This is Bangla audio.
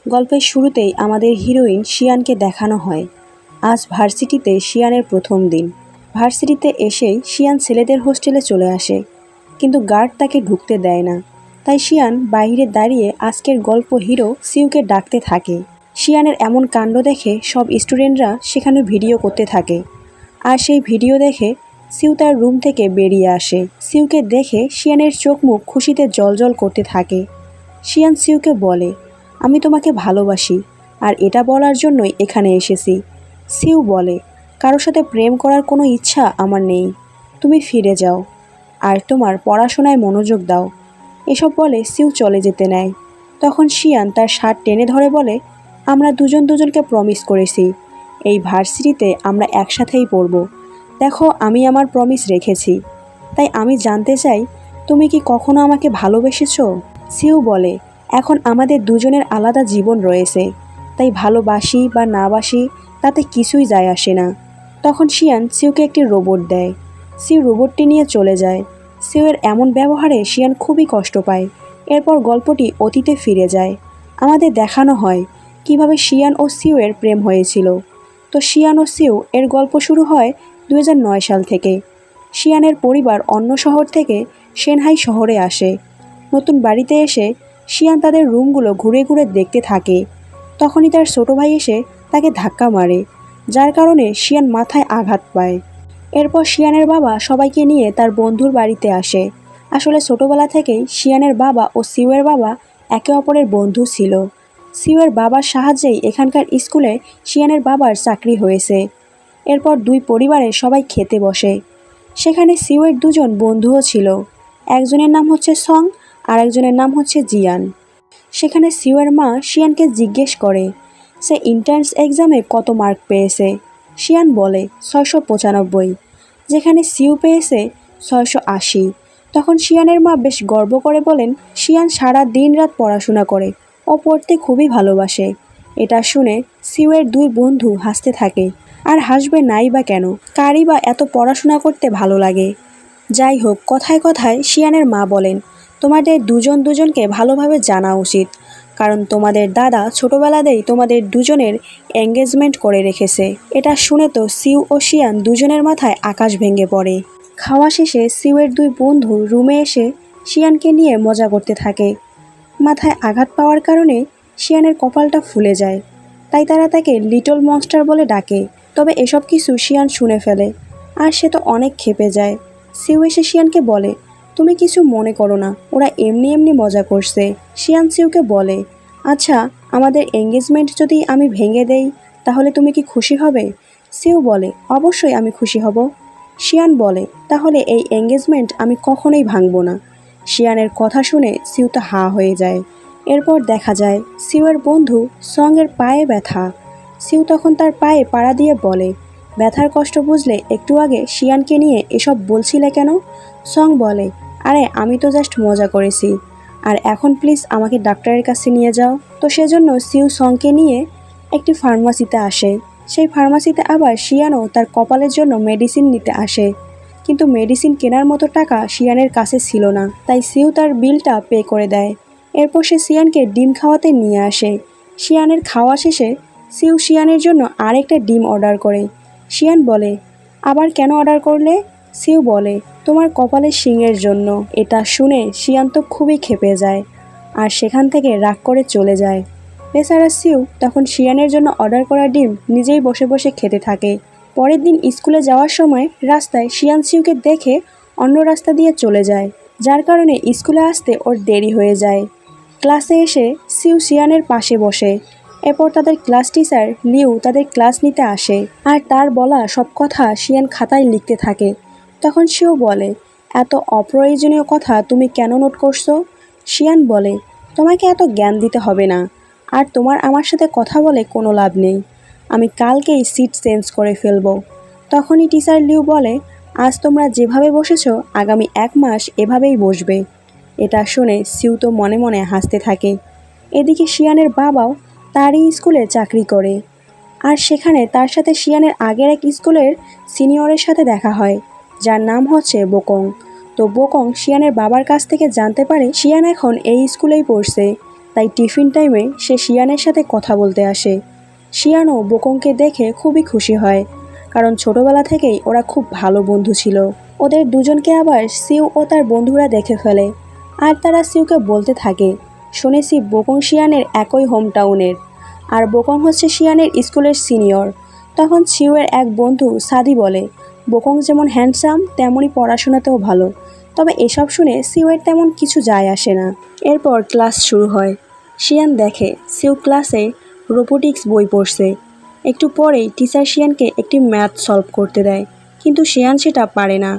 গল্পের শুরুতেই আমাদের হিরোইন শিয়ানকে দেখানো হয়। আজ ভার্সিটিতে শিয়ানের প্রথম দিন। ভার্সিটিতে এসেই শিয়ান ছেলেদের হোস্টেলে চলে আসে, কিন্তু গার্ড তাকে ঢুকতে দেয় না। তাই শিয়ান বাইরে দাঁড়িয়ে আজকের গল্প হিরো সিউকে ডাকতে থাকে। শিয়ানের এমন কাণ্ড দেখে সব স্টুডেন্টরা সেখানে ভিডিও করতে থাকে, আর সেই ভিডিও দেখে সিউ তার রুম থেকে বেরিয়ে আসে। সিউকে দেখে শিয়ানের চোখ মুখ খুশিতে জ্বলজ্বল করতে থাকে। শিয়ান সিউকে বলে, আমি তোমাকে ভালোবাসি, আর এটা বলার জন্যই এখানে এসেছি। সিউ বলে, কারোর সাথে প্রেম করার কোনো ইচ্ছা আমার নেই, তুমি ফিরে যাও আর তোমার পড়াশোনায় মনোযোগ দাও। এসব বলে সিউ চলে যেতে নেয়। তখন শিয়ান তার শার্ট টেনে ধরে বলে, আমরা দুজন দুজনকে প্রমিস করেছি এই ভার্সিটিতে আমরা একসাথেই পড়ব। দেখো, আমি আমার প্রমিস রেখেছি, তাই আমি জানতে চাই তুমি কি কখনো আমাকে ভালোবেসেছো? সিউ বলে, এখন আমাদের দুজনের আলাদা জীবন রয়েছে, তাই ভালোবাসি বা না বাসি তাতে কিছুই যায় আসে না। তখন শিয়ান সিউকে একটি রোবট দেয়। সিউ রোবটটি নিয়ে চলে যায়। সিউয়ের এমন ব্যবহারে শিয়ান খুবই কষ্ট পায়। এরপর গল্পটি অতীতে ফিরে যায়। আমাদের দেখানো হয় কিভাবে শিয়ান ও সিউয়ের প্রেম হয়েছিল। তো শিয়ান ও সিউ এর গল্প শুরু হয় 2009 সাল থেকে। শিয়ানের পরিবার অন্য শহর থেকে সেনহাই শহরে আসে। নতুন বাড়িতে এসে শিয়ান তাদের রুমগুলো ঘুরে ঘুরে দেখতে থাকে। তখনই তার ছোট ভাই এসে তাকে ধাক্কা মারে, যার কারণে শিয়ান মাথায় আঘাত পায়। এরপর শিয়ানের বাবা সবাইকে নিয়ে তার বন্ধুর বাড়িতে আসে। আসলে ছোটবেলা থেকেই শিয়ানের বাবা ও সিউয়ের বাবা একে অপরের বন্ধু ছিল। সিউয়ের বাবার সাহায্যেই এখানকার স্কুলে শিয়ানের বাবার চাকরি হয়েছে। এরপর দুই পরিবারের সবাই খেতে বসে। সেখানে সিউয়ের দুজন বন্ধুও ছিল। একজনের নাম হচ্ছে সং, আর একজনের নাম হচ্ছে জিয়ান। সেখানে সিউয়ের মা শিয়ানকে জিজ্ঞেস করে সে এন্ট্রান্স এক্সামে কত মার্ক পেয়েছে। শিয়ান বলে 695, যেখানে সিউ পেয়েছে 680। তখন শিয়ানের মা বেশ গর্ব করে বলেন, শিয়ান সারা দিন রাত পড়াশোনা করে, ও পড়তে খুবই ভালোবাসে। এটা শুনে সিউয়ের দুই বন্ধু হাসতে থাকে। আর হাসবে নাই বা কেন, কারই বা এত পড়াশোনা করতে ভালো লাগে। যাই হোক, কথায় কথায় শিয়ানের মা বলেন, তোমাদের দুজন দুজনকে ভালোভাবে জানা উচিত, কারণ তোমাদের দাদা ছোটবেলাতেই তোমাদের দুজনের এঙ্গেজমেন্ট করে রেখেছে। এটা শুনে তো সিউ ও শিয়ান দুজনের মাথায় আকাশ ভেঙে পড়ে। খাওয়া শেষে সিউয়ের দুই বন্ধু রুমে এসে শিয়ানকে নিয়ে মজা করতে থাকে। মাথায় আঘাত পাওয়ার কারণে শিয়ানের কপালটা ফুলে যায়, তাই তারা তাকে লিটল মনস্টার বলে ডাকে। তবে এসব কিছু শিয়ান শুনে ফেলে, আর সে তো অনেক ক্ষেপে যায়। সিউ এসে শিয়ানকে বলে, তুমি কিছু মনে করো না, ওরা এমনি এমনি মজা করছে। শিয়ান সিউকে বলে, আচ্ছা, আমাদের এঙ্গেজমেন্ট যদি আমি ভেঙে দেই তাহলে তুমি কি খুশি হবে? সিউ বলে, অবশ্যই আমি খুশি হব। শিয়ান বলে, তাহলে এই এঙ্গেজমেন্ট আমি কখনোই ভাঙব না। শিয়ানের কথা শুনে সিউ তো হা হয়ে যায়। এরপর দেখা যায় সিউয়ের বন্ধু সং-এর পায়ে ব্যথা। সিউ তখন তার পায়ে পাড়া দিয়ে বলে, ব্যথার কষ্ট বুঝলে একটু আগে শিয়ানকে নিয়ে এসব বলছিলে কেন? সং বলে, আরে আমি তো জাস্ট মজা করেছি, আর এখন প্লিজ আমাকে ডাক্তারের কাছে নিয়ে যাও। তো সেজন্য সিউ সংকে নিয়ে একটি ফার্মাসিতে আসে। সেই ফার্মাসিতে আবার শিয়ানও তার কপালের জন্য মেডিসিন নিতে আসে, কিন্তু মেডিসিন কেনার মতো টাকা শিয়ানের কাছে ছিল না, তাই সিউ তার বিলটা পে করে দেয়। এরপর সে শিয়ানকে ডিম খাওয়াতে নিয়ে আসে। শিয়ানের খাওয়া শেষে সিউ শিয়ানের জন্য আরেকটা ডিম অর্ডার করে। শিয়ান বলে, আবার কেন অর্ডার করলে? সিউ বলে, তোমার কপালের শিংয়ের জন্য। এটা শুনে শিয়ান তো খুবই ক্ষেপে যায়, আর সেখান থেকে রাগ করে চলে যায়। বেচারা সিউ তখন শিয়ানের জন্য অর্ডার করা ডিম নিজেই বসে বসে খেতে থাকে। পরের দিন স্কুলে যাওয়ার সময় রাস্তায় শিয়ান সিউকে দেখে অন্য রাস্তা দিয়ে চলে যায়, যার কারণে স্কুলে আসতে ওর দেরি হয়ে যায়। ক্লাসে এসে সিউ শিয়ানের পাশে বসে। এরপর তাদের ক্লাস টিচার লিউ তাদের ক্লাস নিতে আসে, আর তার বলা সব কথা শিয়ান খাতায় লিখতে থাকে। তখন সিউ বলে, এত অপ্রয়োজনীয় কথা তুমি কেন নোট করছো? শিয়ান বলে, তোমাকে এত জ্ঞান দিতে হবে না, আর তোমার আমার সাথে কথা বলে কোনো লাভ নেই। আমি কালকেই সিট চেঞ্জ করে ফেলবো। তখনই টিচার লিউ বলে, আজ তোমরা যেভাবে বসেছো আগামী 1 মাস এভাবেই বসবে। এটা শুনে সিউ তো মনে মনে হাসতে থাকে। এদিকে শিয়ানের বাবাও তারই স্কুলে চাকরি করে, আর সেখানে তার সাথে শিয়ানের আগের এক স্কুলের সিনিয়রের সাথে দেখা হয়, যার নাম হচ্ছে বোকং। তো বোকং শিয়ানের বাবার কাছ থেকে জানতে পারে শিয়ান এখন এই স্কুলেই পড়ছে। তাই টিফিন টাইমে সে শিয়ানের সাথে কথা বলতে আসে। শিয়ানও বোকংকে দেখে খুবই খুশি হয়, কারণ ছোটবেলা থেকেই ওরা খুব ভালো বন্ধু ছিল। ওদের দুজনকে আবার সিউ ও তার বন্ধুরা দেখে ফেলে, আর তারা সিউকে বলতে থাকে, শুনেছি বোকং শিয়ানের একই হোম টাউনের, আর বোকং হচ্ছে শিয়ানের স্কুলের সিনিয়র। তখন সিউয়ের এক বন্ধু সাদি বলে, বোকং যেমন হ্যান্ডসাম তেমনই পড়াশোনাতেও ভালো। তবে এসব শুনে সিউয়ের তেমন কিছু যায় আসে না। এরপর ক্লাস শুরু হয়। শিয়ান দেখে সিউ ক্লাসে রোবোটিক্স বই পড়ছে। একটু পরেই টিচার শিয়ানকে একটি ম্যাথ সলভ করতে দেয়, কিন্তু শিয়ান সেটা পারে না।